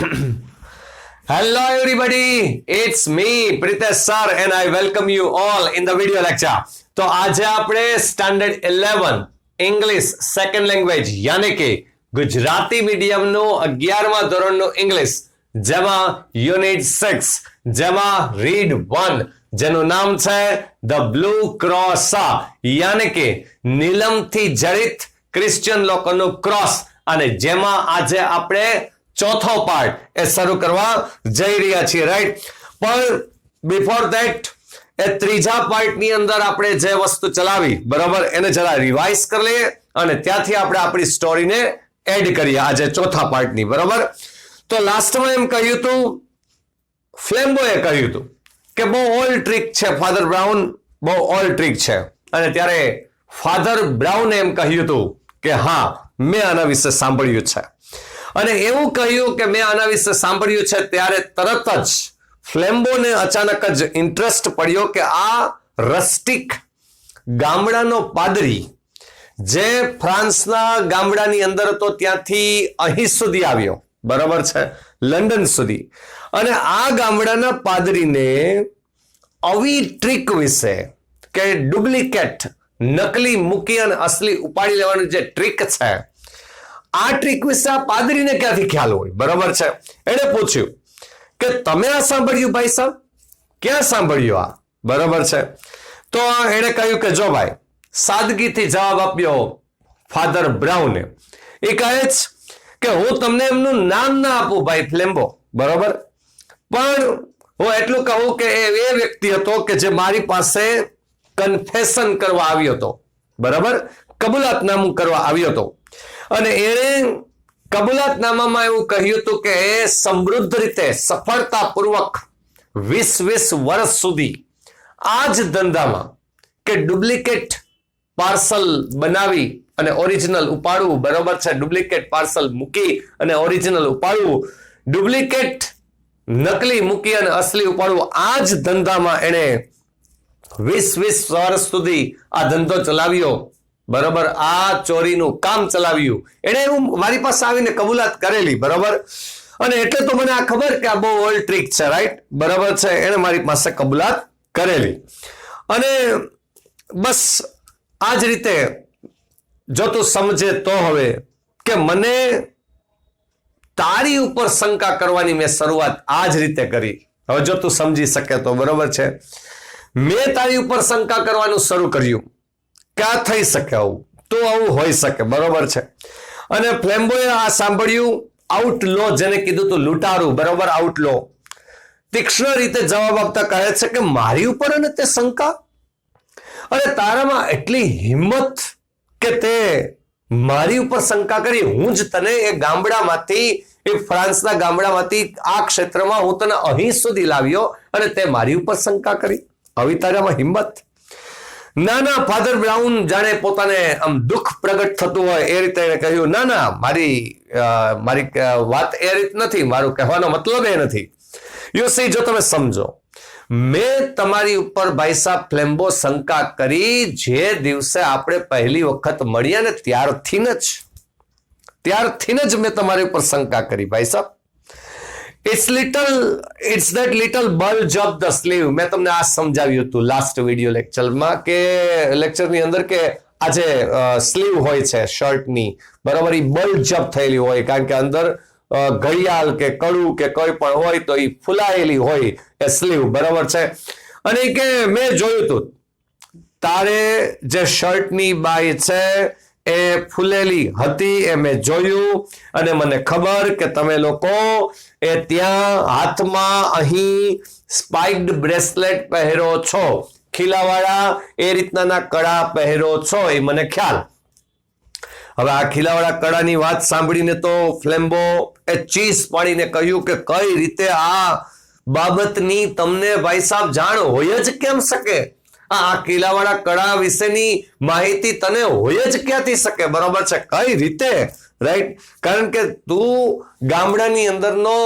Hello everybody, it's me Pritesh sir and I welcome you all in the video lecture. તો આજે આપણે standard 11 English second language યાને કે Gujarati મીડિયમનું 11મા ધોરણનું English જેમાં unit 6 જેમાં read 1 જેનું નામ છે ધ બ્લુ ક્રોસ યાને કે નીલમથી જડિત ક્રિશ્ચિયન લોકોનું ક્રોસ અને જેમાં આજે આપણે ચોથો પાર્ટ એ શરૂ કરવા જઈ રહ્યા છીએ રાઈટ. પણ બિફોર ધેટ એ ત્રીજા પાર્ટની અંદર આપણે જે વસ્તુ ચલાવી બરાબર એને જરા રિવાઇઝ કરી લઈએ અને ત્યાંથી આપણે આપણી સ્ટોરીને એડ કરીએ આજે ચોથા પાર્ટની બરાબર. તો લાસ્ટમાં એમ કહ્યું હતું, ફ્લેમ્બોએ કહ્યું હતું કે બહુ ઓલ્ડ ટ્રીક છે ફાધર બ્રાઉન, બહુ ઓલ્ડ ટ્રીક છે. અને ત્યારે ફાધર બ્રાઉને એમ કહ્યું હતું કે હા મેં આના વિશે સાંભળ્યું છે. અને એવું કહ્યું કે મેં આના વિશે સાંભળ્યું છે ત્યારે તરત જ ફ્લેમ્બોને અચાનક જ ઇન્ટરેસ્ટ પડ્યો કે આ રસ્ટિક ગામડાનો પાદરી જે ફ્રાન્સના ગામડાની અંદર હતો ત્યાંથી અહીં સુધી આવ્યો બરાબર છે, લંડન સુધી. અને આ ગામડાના પાદરીને આવી ટ્રીક વિશે કે ડુપ્લિકેટ નકલી મૂકી અને અસલી ઉપાડી લેવાની જે ટ્રીક છે આ ટ્રીક વિશે આ પાદરીને ક્યાંથી ખ્યાલ હોય બરાબર છે. એને પૂછ્યું કે તમે આ સાંભળ્યું ભાઈ સાહેબ, ક્યાં સાંભળ્યું આ બરાબર છે. તો એને કહ્યું કે જો ભાઈ, સાદગીથી જવાબ આપ્યો ફાધર બ્રાઉને. એ કહે છે કે હું તમને એમનું નામ ના આપું ભાઈ ફ્લેમ્બો બરાબર, પણ હું એટલું કહું કે એ વ્યક્તિ હતો કે જે મારી પાસે કન્ફેશન કરવા આવ્યો હતો બરાબર, કબૂલાતનામું કરવા આવ્યો હતો. અને એણે કબૂલાતનામામાં એવું કહ્યું હતું કે એ સમૃદ્ધ રીતે સફળતાપૂર્વક 20 વર્ષ સુધી આ જ ધંધામાં કે ડુપ્લિકેટ પાર્સલ બનાવી અને ઓરિજિનલ ઉપાડવું બરાબર છે, ડુપ્લિકેટ પાર્સલ મૂકી અને ઓરિજિનલ ઉપાડવું, ડુપ્લિકેટ નકલી મૂકી અને અસલી ઉપાડવું, આ જ ધંધામાં એણે 20 વર્ષ સુધી આ ધંધો ચલાવ્યો બરાબર, આ ચોરીનું કામ ચલાવ્યું. એને એવું મારી પાસે આવીને કબૂલાત કરેલી બરાબર. અને એટલે તો મને આ ખબર કે આ બહુ ઓલ્ડ ટ્રીક છે રાઈટ બરાબર છે. એને મારી પાસે કબૂલાત કરેલી. અને બસ આ જ રીતે જો તું સમજે તો હવે કે મને તારી ઉપર શંકા કરવાની મેં શરૂઆત આ જ રીતે કરી. હવે જો તું સમજી શકે તો બરાબર છે. મેં તારી ઉપર શંકા કરવાનું શરૂ કર્યું, ક્યાં થઈ શકે આવું, તો આવું હોઈ શકે બરોબર છે. અને ફ્લેમ્બોએ આ સાંભળ્યું, આઉટલો જેને કીધું તું લૂંટારું બરોબર, આઉટલો તીક્ષ્ણ રીતે જવાબ આપતા કહે છે કે મારી ઉપર અને તે શંકા, અને તારામાં એટલી હિંમત કે તે મારી ઉપર શંકા કરી. હું જ તને એ ગામડામાંથી, એ ફ્રાન્સના ગામડામાંથી આ ક્ષેત્રમાં હું તને અહીં સુધી લાવ્યો અને તે મારી ઉપર શંકા કરી, આવી તારામાં હિંમત. ના ના, ફાધર બ્રાઉન જાણે પોતાને આમ દુઃખ પ્રગટ થતું હોય એ રીતે એને કહ્યું, ના ના મારી વાત એ રીત નથી, મારું કહેવાનો મતલબ એ નથી. યુ સી, જો તમે સમજો, મેં તમારી ઉપર ભાઈ સાહેબ ફ્લેમ્બો શંકા કરી જે દિવસે આપણે પહેલી વખત મળ્યા ને ત્યારથી જ મેં તમારી ઉપર શંકા કરી ભાઈ સાહેબ. It's that little bulge of the sleeve. મેં તમને આ સમજાવ્યું હતું લાસ્ટ વિડીયો લેક્ચરમાં કે લેક્ચરની અંદર કે આ જે સ્લીવ હોય છે શર્ટની બરાબર, એ બલ્જ અપ થયેલી હોય કારણ કે અંદર ઘડિયાળ કે કડું કે કોઈ પણ હોય તો એ ફૂલાયેલી હોય એ સ્લીવ બરાબર છે. અને કે મેં જોયું હતું તારે જે શર્ટની બાઈ છે એ ફૂલેલી હતી, એ મેં જોયું. અને મને ખબર કે તમે લોકો એ ત્યાં હાથમાં અહીં સ્પાઇક્ડ બ્રેસલેટ પહેરો છો, ખીલાવાળા એ રીતના કડા પહેરો છો, એ મને ખ્યાલ. હવે આ ખીલાવાળા કડાની વાત સાંભળીને તો ફ્લેમ્બો એ ચીસ પાડીને કહ્યું કે કઈ રીતે આ બાબતની તમને ભાઈ સાહેબ જાણ હોય જ કેમ શકે, આ કિલ્લાવાળા કડા વિશેની માહિતી તને હોય જ ક્યાંથી શકે બરોબર છે, કઈ રીતે રાઈટ. કારણ કે તું ગામડાની અંદરનો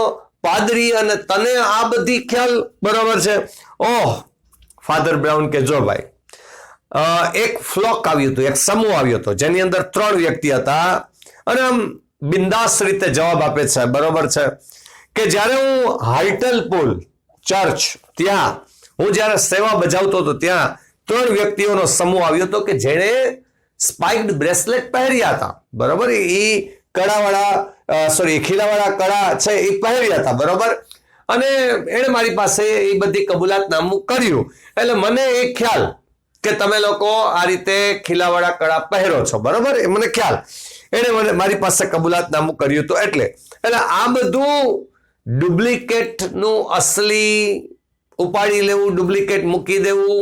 પાદરી અને તને આ બધી ખ્યાલ બરોબર છે. ઓહ, ફાધર બ્રાઉન કે જો ભાઈ, એક ફ્લોક આવ્યું હતું, એક સમૂહ આવ્યો હતો જેની અંદર 3 વ્યક્તિ હતા. અને આમ બિંદાસ રીતે જવાબ આપે છે બરોબર છે કે જ્યારે હું હાર્ટલ પુલ ચર્ચ ત્યાં હું જ્યારે સેવા બજાવતો હતો ત્યાં 3 વ્યક્તિઓનો સમૂહ આવ્યો હતો કે જેણે સ્પાઇક્ડ બ્રેસલેટ પહેર્યા હતા, બરોબર. એ ખીલાવાળા કડા છે એ પહેર્યા હતા, બરોબર. અને એણે મારી પાસે એ બધી કબૂલાતનામું કર્યું. એટલે મને એ ખ્યાલ કે તમે લોકો આ રીતે ખીલાવાળા કડા પહેરો છો, બરોબર. એ મને ખ્યાલ. એણે મારી પાસે કબૂલાતનામું કર્યું હતું. એટલે આ બધું ડુપ્લિકેટ નું અસલી ઉપાડી લેવું, ડુપ્લિકેટ મૂકી દેવું,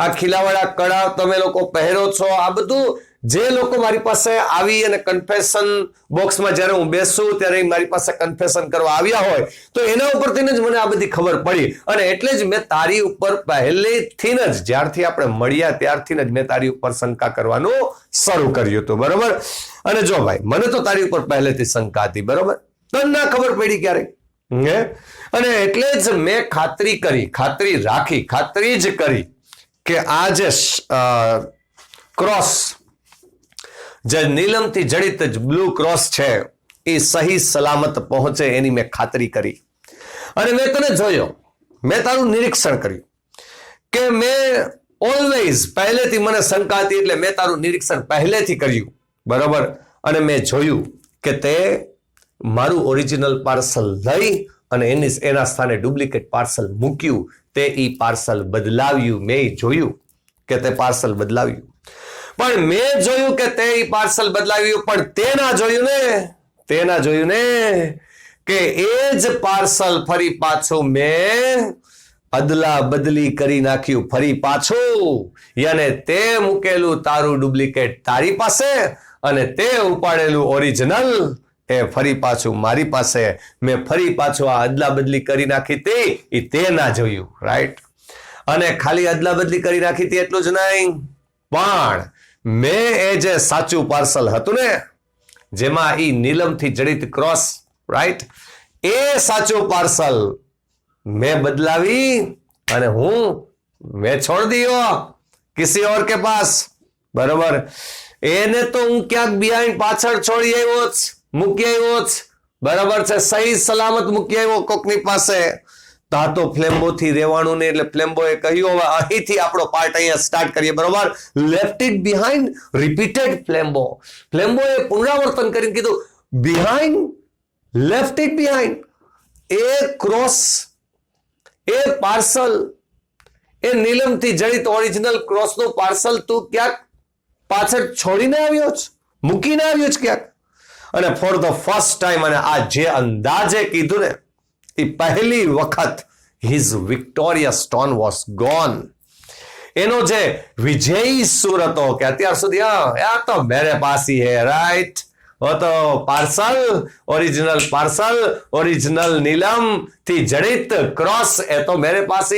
આ ખીલાવાળા કડા તમે લોકો પહેરો છો, આ બધું જે લોકો મારી પાસે આવી અને કન્ફેશન બોક્સમાં જ્યારે હું બેસું ત્યારે મારી પાસે કન્ફેશન કરવા આવ્યા હોય તો એના ઉપરથી જ મને આ બધી ખબર પડી. અને એટલે જ મેં તારી ઉપર પહેલેથી જ જ્યારથી આપણે મળ્યા ત્યારથી જ મેં તારી ઉપર શંકા કરવાનું શરૂ કર્યું હતું, બરોબર. અને જો ભાઈ, મને તો તારી ઉપર પહેલેથી શંકા હતી, બરોબર. તને ના ખબર પડી ક્યારેક, અને એટલે જ મેં ખાતરી જ કરી કે આ જે ક્રોસ, જે નીલમથી જડિત બ્લુ ક્રોસ છે એ સહી સલામત પહોંચે એની મેં ખાતરી કરી. અને મેં તને જોયો, મેં તારું નિરીક્ષણ કર્યું કે મેં ઓલવેઝ પહેલેથી મને શંકા હતી એટલે મેં તારું નિરીક્ષણ પહેલેથી કર્યું, બરોબર. અને મેં જોયું કે તે મારું ઓરિજિનલ પાર્સલ લઈ અને એના સ્થાને ડુપ્લિકેટ પાર્સલ મૂક્યું, તે ઈ પાર્સલ બદલાવ્યું. મેં જોયું કે તે પાર્સલ બદલાવ્યું, પણ મેં જોયું કે તે પાર્સલ બદલાવ્યું, પણ તે ના જોયું ને કે એ જ પાર્સલ ફરી પાછું મેં અદલા બદલી કરી નાખ્યું, ફરી પાછું. યાને તે મૂકેલું તારું ડુપ્લિકેટ તારી પાસે અને તે ઉપાડેલું ઓરિજિનલ એ ફરી પાછું મારી પાસે. મેં ફરી પાછું આ અદલા બદલી કરી નાખી તે ના જોયું, રાઈટ. અને ખાલી અદલા બદલી કરી નાખી હતી એટલું જ નહીં, પણ મેં એ જે સાચું પાર્સલ હતું ને જેમાં ઈ નીલમથી જડિત ક્રોસ, રાઈટ, એ સાચું પાર્સલ મેં બદલાવી અને મેં છોડ દિયો કિસી ઓર કે પાસ, બરોબર. એને તો હું ક્યાંક બિહાઇન્ડ પાછળ છોડી આવ્યો જ, મૂકી આવ્યો જ, બરાબર છે. સહી સલામત મૂકી આવ્યો કોકની પાસે. તો ફ્લેમ્બો થી રહેવાનું ને, એટલે ફ્લેમ્બોએ કહ્યું હવે અહીંથી આપણો પાર્ટ અહીંયા સ્ટાર્ટ કરીએ, બરોબર. લેફ્ટ ઇટ બિહાઇન્ડ, રિપીટેડ ફ્લેમ્બોએ પુનરાવર્તન કરીને કીધું behind, left it behind. A cross, a parcel, a નીલમથી જડિત ઓરિજિનલ ક્રોસનું પાર્સલ તું ક્યાંક પાછળ છોડીને આવ્યો છે, મૂકીને આવ્યો છે ક્યાંક. અને ફોર ધ ફર્સ્ટ ટાઈમ, અને આ જે અંદાજે કીધું ને એ પહેલી વખત હિઝ વિક્ટોરિયસ સ્ટોન વોઝ ગોન. એનો જે વિજયી સુર હતો કે અત્યાર સુધી આ તો મેરે પાસ હી હે, રાઈટ, वो तो पार्सल, ओरिजिनल नीलम થી જડિત ક્રોસ એ તો મેરે પાસે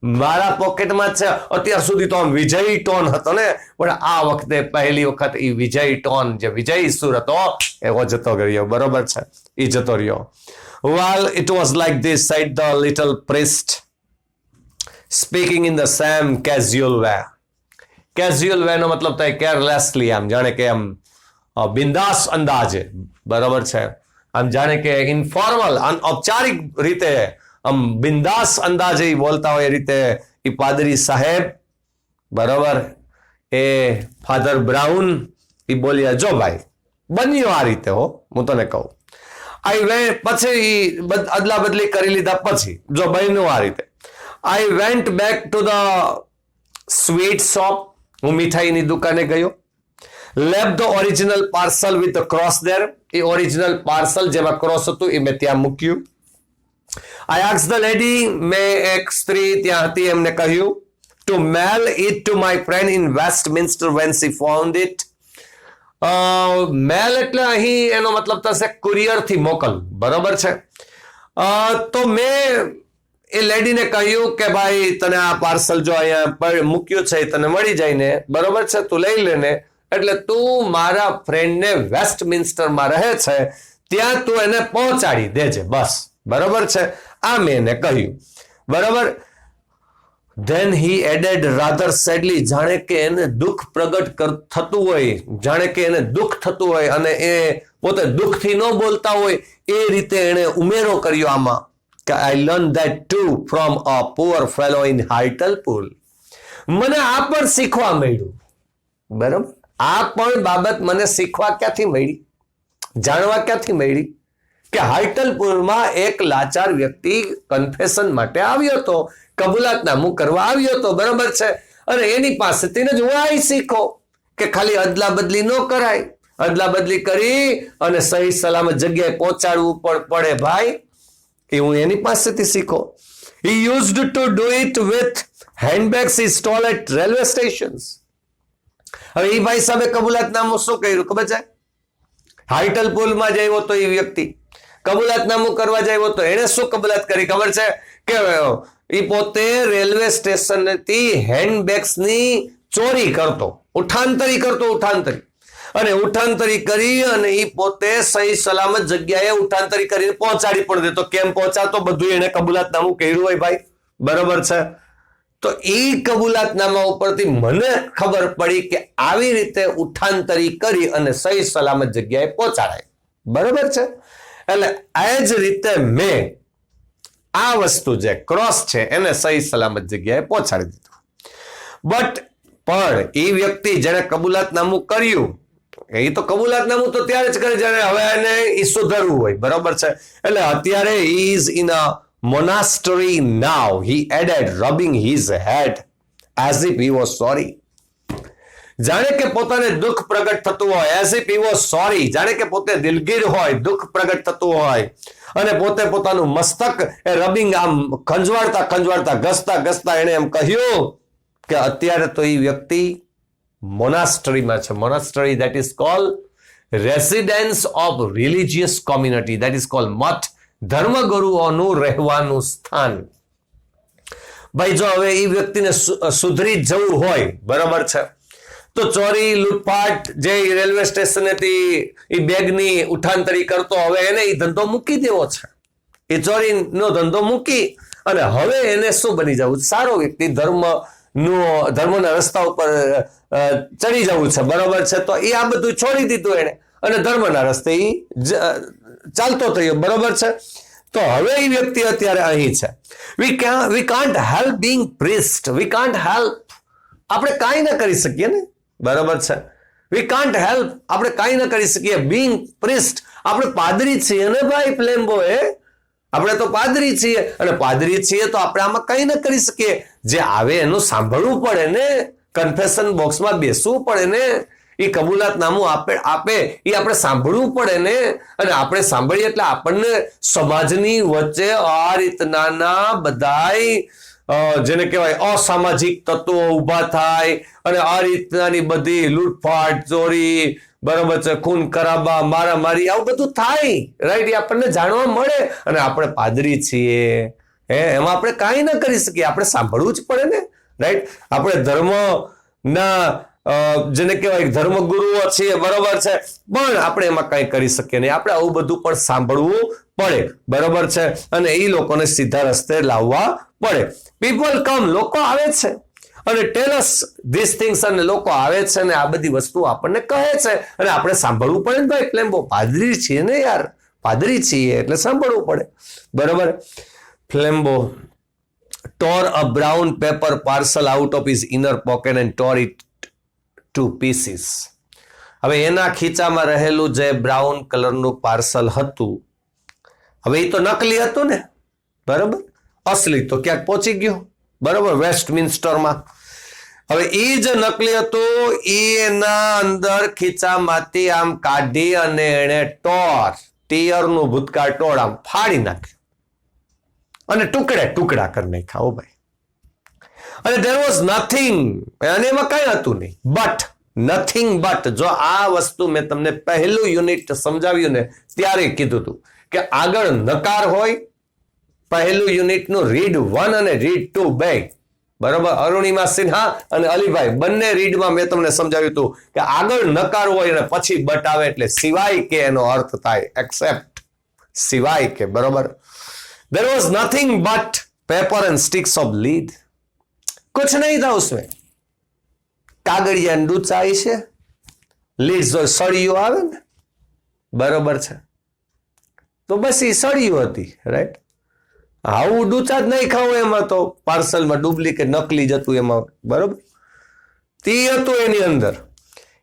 મારા પોકેટમાં છે. અત્યાર સુધી તો આમ વિજયી ટોન હતો ને, પણ આ વખતે પહેલી વખત એ વિજયી ટોન, જે વિજયી સુર હતો એવો જતો રહ્યો, બરોબર છે, એ જતો રહ્યો. Well, it was like this, said the little priest, speaking in the same casual way. Casual way નો મતલબ થાય કેરલેસલી, આમ જાણે કે આમ બિંદાસ અંદાજે, બરોબર છે, આમ જાણે કે ઇન્ફોર્મલ, અનૌપચારિક રીતે આમ બિંદાસ અંદાજે બોલતા હોય એ રીતે એ પાદરી સાહેબ, બરોબર, એ ફાધર બ્રાઉન એ બોલ્યા. જો ભાઈ બન્યો આ રીતે, હું તને કહું, પછી અદલા બદલી કરી લીધા પછી જો બન્યું આ રીતે. I went back to the sweet shop, હું મીઠાઈની દુકાને ગયો. Left the original parcel with the cross there, A original parcel જેમાં ક્રોસ હતું એ મેં ત્યાં મૂક્યું. I asked the lady, મેં એક સ્ત્રી ત્યાં હતી એમને કહ્યું, to mail it to my friend in Westminster when she found it. મેલ એટલે અહીં એનો મતલબ થશે કુરિયર થી મોકલ, બરોબર છે. તો મેં એ લેડીને કહ્યું કે ભાઈ તને આ પાર્સલ જો અહીંયા મૂક્યું છે તને મળી જાય ને, બરોબર છે, તું લઈ લેને, એટલે તું મારા ફ્રેન્ડને વેસ્ટમિન્સ્ટરમાં રહે છે ત્યાં તું એને પહોંચાડી દેજે, બસ, બરોબર છે. આ મેં એને કહ્યું, બરોબર. Then he added rather sadly, જાણે કે એને દુઃખ પ્રગટ થતું હોય, જાણે કે એને દુઃખ થતું હોય અને એ પોતે દુઃખથી ન બોલતા હોય એ રીતે એને ઉમેરો કર્યો આમાં કે I learned that too from a poor fellow in Hartlepool. મને આ પણ શીખવા મળ્યું, બરાબર, આ પણ બાબત મને શીખવા ક્યાંથી મળી, જાણવા ક્યાંથી મળી કે હાર્ટલપુરમાં એક લાચાર વ્યક્તિ કન્ફેશન માટે આવ્યો હતો, કબૂલાતનામું કરવા આવ્યો હતો, બરાબર છે, અને એની પાસેથી જ હું આ શીખો કે ખાલી અદલા બદલી ન કરાય, અદલા બદલી કરી અને સહી સલામત જગ્યાએ પહોંચાડવું પણ પડે ભાઈ, એ હું એની પાસેથી શીખો. He used to do it with handbags he stole at railway stations. હવે એ ભાઈ સાહેબે કબૂલાતનામું શું કર્યું ખબર છે? હાર્ટલપુલમાં જ આવ્યો તો એ વ્યક્તિ કબૂલાતનામું કરવા જ આવ્યો તો એને શું કબૂલાત કરી ખબર છે કે એ પોતે રેલવે સ્ટેશનથી હેન્ડબેગ્સની ચોરી કરતો, ઉઠાંતરી અને ઉઠાંતરી કરી અને એ પોતે સહી સલામત જગ્યાએ ઉઠાંતરી કરીને પહોંચાડી પણ દેતો. કેમ પહોંચાડતો? બધું એને કબૂલાતનામું કર્યું હોય ભાઈ, બરોબર છે. તો એ કબૂલાતનામા ઉપરથી મને ખબર પડી કે આવી રીતે ઉઠાંતરી કરી અને સહી સલામત જગ્યાએ પહોંચાડાય, બરોબર છે. એટલે આ જ રીતે મેં આ વસ્તુ જે ક્રોસ છે એને સહી સલામત જગ્યાએ પહોંચાડી દીધું. પણ એ વ્યક્તિ જેને કબૂલાતનામું કર્યું, એ તો કબૂલાતનામું તો ત્યારે જ કરે જ્યારે હવે એને એ સુધરવું હોય, બરોબર છે. એટલે અત્યારે he is in a monastery now, he added, rubbing his head as if he was sorry. જાણે કે પોતાને દુઃખ પ્રગટ થતું હોય, as if he was sorry, જાણે કે પોતે દિલગીર હોય, દુઃખ પ્રગટ થતું હોય અને પોતે પોતાનું મસ્તક એ રબિંગ આમ ખંજવાળતા ઘસતા એને એમ કહ્યું કે અત્યારે તો એ વ્યક્તિ મોનાસ્ટરીમાં છે. મોનાસ્ટરી that is called residence of religious community, that is called મઠ, ધર્મગુરુઓનું રહેવાનું સ્થાન. ભાઈ જો હવે એ વ્યક્તિને સુધરી જવું હોય, બરાબર છે, તો ચોરી લૂંટફાટ જે રેલવે સ્ટેશનેથી એ બેગની ઉઠાંતરી કરતો, હવે એને એ ધંધો મૂકી દેવો છે, એ ચોરીનો ધંધો મૂકી અને હવે એને શું બની જવું? સારો વ્યક્તિ, ધર્મના રસ્તા ઉપર ચડી જવું છે, બરોબર છે. તો એ આ બધું છોડી દીધું એને અને ધર્મના રસ્તે એ ચાલતો થયો, બરોબર છે. તો હવે એ વ્યક્તિ અત્યારે અહીં છે. we can't help being priest, we can't help, આપણે કાંઈ ના કરી શકીએ ને, બરોબર છે. we can't help, આપણે કાંઈ ના કરી શકીએ being priest, આપણે પાદરી છીએ ને ભાઈ ફ્લેમ્બો, આપણે તો પાદરી છીએ અને પાદરી છીએ તો આપણે આમાં કંઈ ન કરી શકીએ. જે આવે એનું સાંભળવું પડે ને, કન્ફેશન બોક્સમાં બેસવું પડે ને, એ કબૂલાતનામું આપે એ આપણે સાંભળવું પડે ને, અને આપણે સાંભળીએ એટલે આપણને સમાજની વચ્ચે આ રીતના બધાય જેને કહેવાય અસામાજિક તત્વો ઊભા થાય અને આ રીતનાની બધી લૂંટફાટ, ચોરી, બરોબર છે, ખૂન ખરાબા, મારામારી, આવું બધું થાય, રાઈટ, એ આપણને જાણવા મળે અને આપણે પાદરી છીએ, એમાં આપણે કાંઈ ના કરી શકીએ, આપણે સાંભળવું જ પડે ને, રાઈટ. આપણે ધર્મના જેને કહેવાય ધર્મગુરુઓ છીએ, બરોબર છે, પણ આપણે એમાં કાંઈ કરી શકીએ નહીં, આપણે આવું બધું પણ સાંભળવું પડે, બરોબર છે, અને એ લોકોને સીધા રસ્તે લાવવા પડે. પીપલ કમ, લોકો આવે છે અને ટેલ અસ ધીસ થિંગ્સ, અને લોકો આવે છે અને આ બધી વસ્તુ આપણને કહે છે અને આપણે સાંભળવું પડે ને ભાઈ. ફ્લેમ્બો પાદરી છીએ ને યાર, પાદરી છીએ એટલે સાંભળવું પડે, બરોબર. ફ્લેમ્બો tore a brown paper parcel out of his inner pocket and tore it to pieces. હવે એના ખીચામાં રહેલું જે બ્રાઉન કલરનું પાર્સલ હતું, હવે એ તો નકલી હતું ને, બરાબર, અસલી તો ક્યાંક પહોંચી ગયો, બરાબર, વેસ્ટમિન્સ્ટરમાં. હવે એ જે નકલી હતું એના અંદર ખીચામાંથી આમ કાઢી અને એને ટીયરનું ભૂતકાળ ટોળ આમ ફાડી નાખ્યું અને ટુકડા કરી નાખ્યા, ઓ ભાઈ. અને there was nothing, અને એમાં કઈ હતું નહીં, બટ નથિંગ બટ. જો આ વસ્તુ મેં તમને પહેલું યુનિટ સમજાવ્યું ને ત્યારે કીધું હતું કે આગળ નકાર હોય, પહેલું યુનિટનું રીડ 1 અને રીડ 2 બે, બરોબર, અરુણિમા સિન્હા અને અલીભાઈ બંને રીડમાં મેં તમને સમજાવ્યું હતું કે આગળ નકાર હોય અને પછી બટ આવે એટલે સિવાય કે એનો અર્થ થાય, એક્સેપ્ટ, સિવાય કે, બરોબર. There was nothing but paper and sticks of lead. कुछ नहीं था उसमें. कागड़िया डूचा है લીડ્સ સળિયું આવે ને બરોબર છે તો બસ એ સળિયું હતી રાઈટ આવું ડૂચા જ નહીં ખાવું એમાં તો પાર્સલમાં ડુપ્લિકેટ નકલી જતું એમાં બરોબર તે હતું એની અંદર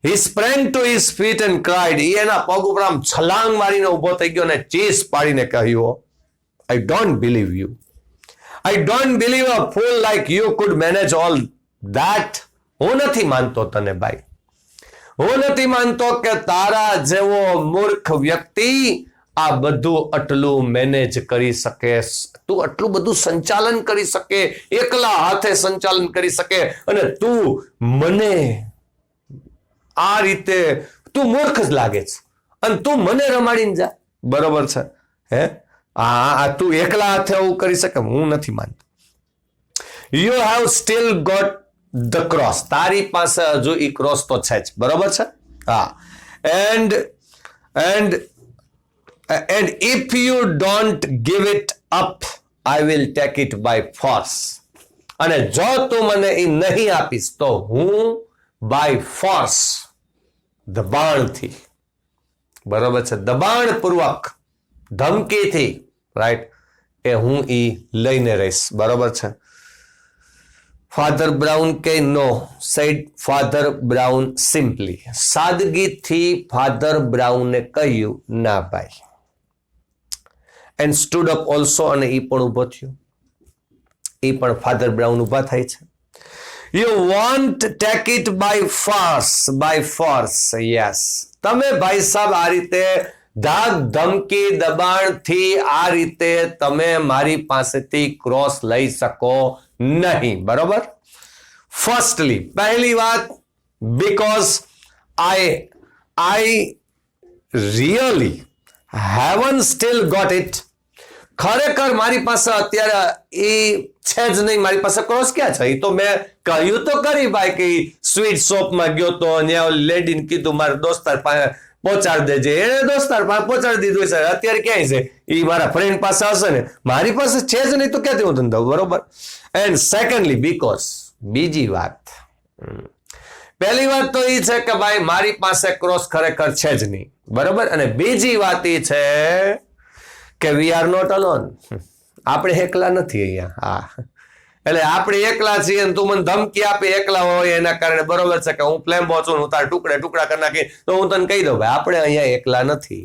he sprang to his feet and cried એના પગ ઉપર આમ છલાંગ મારીને ઉભો થઈ ગયો ને ચીસ પાડીને કહ્યું I don't believe you. I don't believe a fool like you could manage all that. હું નથી માનતો તને ભાઈ હું નથી માનતો કે તારા જેવો મૂર્ખ વ્યક્તિ આ બધું આટલું મેનેજ કરી શકે તું આટલું બધું સંચાલન કરી શકે એકલા હાથે સંચાલન કરી શકે અને તું મને આ રીતે તું મૂર્ખ જ લાગે છે અને તું મને રમાડીને જા બરોબર છે હે તું એકલા હાથે આવું કરી શકે હું નથી માનતો you have still got the cross તારી પાસે હજુ ઈ ક્રોસ તો છે જ બરોબર છે હા and if you don't give it up I will take it by force અને જો તું મને ઈ નહીં આપીશ તો હું by force દબાણથી બરોબર છે દબાણપૂર્વક ધમકીથી રાઈટ એ હું ઈ લઈને રહીશ બરોબર છે ફાધર બ્રાઉન કે no said father Brown simply સાદગીથી ફાધર બ્રાઉને કહ્યું ના ભાઈ એન્ડ સ્ટૂડ અપ ઓલ્સો અને ઈ પણ ઊભો થયો ઈ પણ ફાધર બ્રાઉન ઊભા થાય છે you want take it by force yes તમે ભાઈ સાહેબ આ રીતે ધાક ધમકી દબાણથી આ રીતે તમે મારી પાસેથી ક્રોસ લઈ શકો નહીં બરોબર ફર્સ્ટલી પહેલી વાત because I really haven't still got it ખરેખર મારી પાસે અત્યારે એ છે જ નહીં મારી પાસે ક્રોસ ક્યાં છે એ તો મેં કહ્યું તો કરી ભાઈ કે સ્વીટ શોપમાં ગયો તો ત્યાં લેડીને કીધું મારા દોસ્તાર પાસે પહોંચાડી દેજે એને દોસ્તાર પાસે પહોંચાડી દીધું છે અત્યારે ક્યાંય છે એ મારા ફ્રેન્ડ પાસે હશે ને મારી પાસે છે જ નહીં તો ક્યાંથી હું ધંધો બરોબર એન્ડ સેકન્ડલી બીકોઝ બીજી વાત પહેલી વાત તો એ છે કે ભાઈ મારી પાસે ક્રોસ ખરેખર છે જ નહીં બરોબર અને બીજી વાત એ છે કે વી આર નોટ અલોન આપણે એકલા નથી અહીંયા હા એટલે આપણે એકલા છીએ તું મને ધમકી આપે એકલા હોય એના કારણે બરોબર છે કે હું ફ્લેમ્બો છું હું તારા ટુકડા કરી નાખી તો હું તને કહી દઉં ભાઈ આપણે અહીંયા એકલા નથી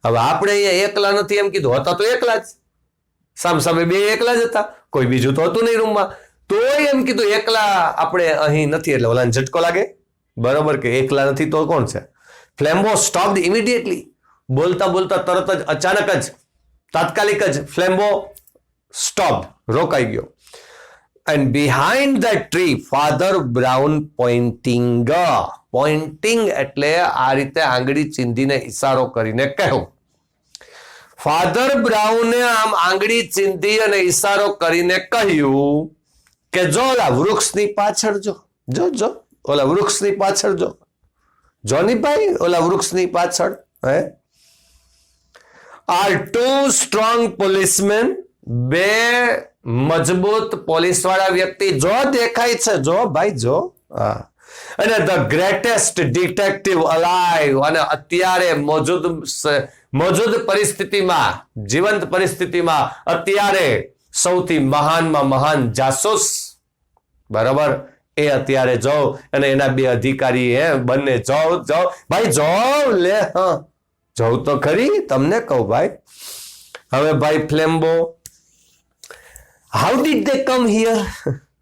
હવે આપણે અહીંયા એકલા નથી એમ કીધું હતા તો એકલા જ સામે બે એકલા જ હતા કોઈ બીજું તો હતું નહીં રૂમમાં તોય એમ કીધું એકલા આપણે અહીં નથી એટલે ઓલાને ઝટકો લાગે બરોબર કે એકલા નથી તો કોણ છે ફ્લેમ્બો સ્ટોપ્ડ ઇમિડિયેટલી બોલતા બોલતા તરત જ અચાનક જ તાત્કાલિક જ ફ્લેમ્બો સ્ટોપ રોકાઈ ગયો and behind that tree father brown pointing એટલે આ રીતે આંગળી ચીંધીને ઈશારો કરીને કહ્યું ફાધર બ્રાઉને આમ આંગળી ચીંધી અને ઈશારો કરીને કહ્યું કે જો ઓલા વૃક્ષની પાછળ જો ઓલા વૃક્ષની પાછળ જોની ભાઈ ઓલા વૃક્ષની પાછળ હે are two strong policemen બે મજબૂત પોલીસ વાળા વ્યક્તિ જો દેખાય છે જો ભાઈ જો અને ધ ગ્રેટેસ્ટ ડિટેક્ટિવ અલાઇવ અને અત્યારે મોજૂદ પરિસ્થિતિમાં જીવંત પરિસ્થિતિમાં અત્યારે સૌથી મહાનમાં મહાન જાસૂસ બરાબર એ અત્યારે જો અને એના બે અધિકારી હે બંને જો ભાઈ જો લે હા જોઉં તો ખરી તમને કહું ભાઈ હવે ભાઈ Flambeau how did they come here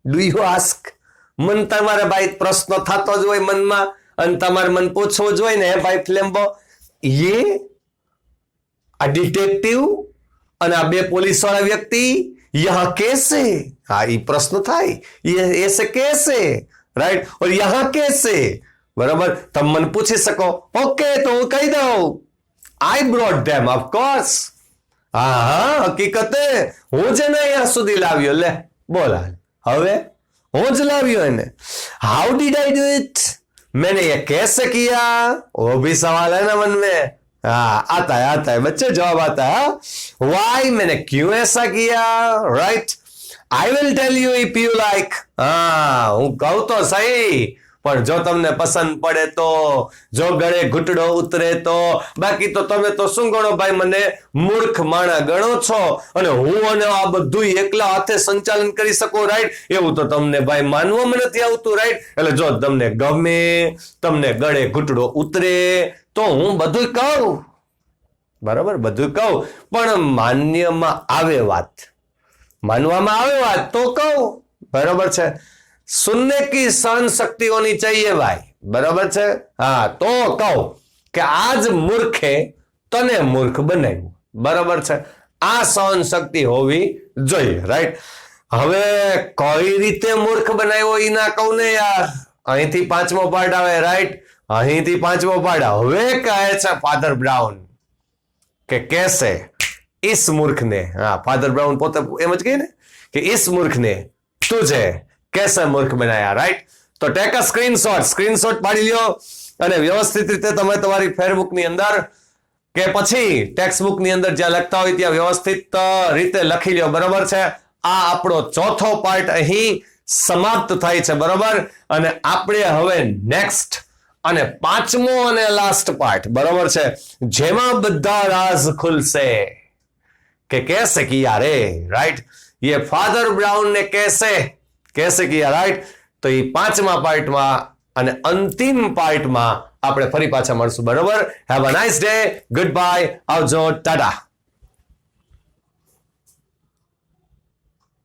do you ask મન તમારે ભાઈ પ્રશ્ન થતો જ હોય મનમાં અને તમારે મન પૂછવું જ હોય ને હે ભાઈ ફ્લેમ્બો ये आ डिटेक्टिव અને આ બે પોલીસ વાળા વ્યક્તિ यहाँ कैसे हाँ ये प्रश्न था ये ऐसे कैसे राइट और यहाँ कैसे बराबर तब मन पूछी सको ओके तो હું કહી દઉં I brought them of course હા હકીકતે હું જ ને અહીંયા સુધી લાવ્યો લે બોલ હવે હું જ લાવ્યો એને how did I do it मैंने ये कैसे किया वो भी सवाल है ना मन में हाँ आता है बच्चे जवाब आता है वाई मैंने क्यों ऐसा किया right I will tell you if you like. હા, હું કહું તો સહી, પણ જો તમને પસંદ પડે તો, જો ગળે ઘૂંટડો ઉતરે તો. બાકી તો તમે તો શું ગણો ભાઈ, મને મૂર્ખ માણા ગણો છો, અને હું અને આ બધું એકલા હાથે સંચાલન કરી શકું, રાઈટ? એવું તો તમને ભાઈ માનવામાં નથી આવતું, રાઈટ? એટલે જો તમને ગમે, તમને ગળે ઘૂંટડો ઉતરે તો હું બધું કહું, બરાબર, બધું કહું, પણ માન્યમાં આવે વાત, માનવામાં આવે વાત તો કહું, બરાબર છે? सुनने की सहन शक्ति होनी चाहिए भाई, बराबर છે? હા, તો કહું કે આજ મૂર્ખે તને મૂર્ખ બનાવ્યું, બરાબર છે? આ સહન શક્તિ હોવી જોઈએ, રાઈટ? હવે કઈ રીતે મૂર્ખ બનાવ્યો એ ના કહું ને યાર. અહીંથી 5મો પાર્ટ આવે, રાઈટ? અહીંથી 5મો પાર્ટ. હવે કહે છે ફાધર બ્રાઉન કે કેસે इस मूर्ख ने, हाँ, फादर ब्राउन पोते एम ज कहे ने कि इस मूर्ख ने तुझे कैसे मूर्ख बनाया, राइट? तो टेक अ स्क्रीनशॉट પાડી લ્યો અને વ્યવસ્થિત રીતે તમે તમારી ફેરબુક ની અંદર કે પછી ટેક્સ્ટબુક ની અંદર જ્યાં લખતા હોય ત્યાં વ્યવસ્થિત રીતે લખી લ્યો, બરાબર છે? આ આપણો ચોથો પાર્ટ અહીં સમાપ્ત થાય છે, બરાબર? અને આપણે હવે નેક્સ્ટ અને 5મો અને લાસ્ટ પાર્ટ, બરાબર છે, જેમાં બધા રાઝ ખુલશે કે कैसे किया रे, राइट? ये फादर ब्राउन ने कैसे किया, राइट? तो ये 5મા પાર્ટમાં અને અંતિમ પાર્ટમાં આપણે ફરી પાછા મળશું, બરાબર? Have a nice day, good bye, આવજો, ટાટા.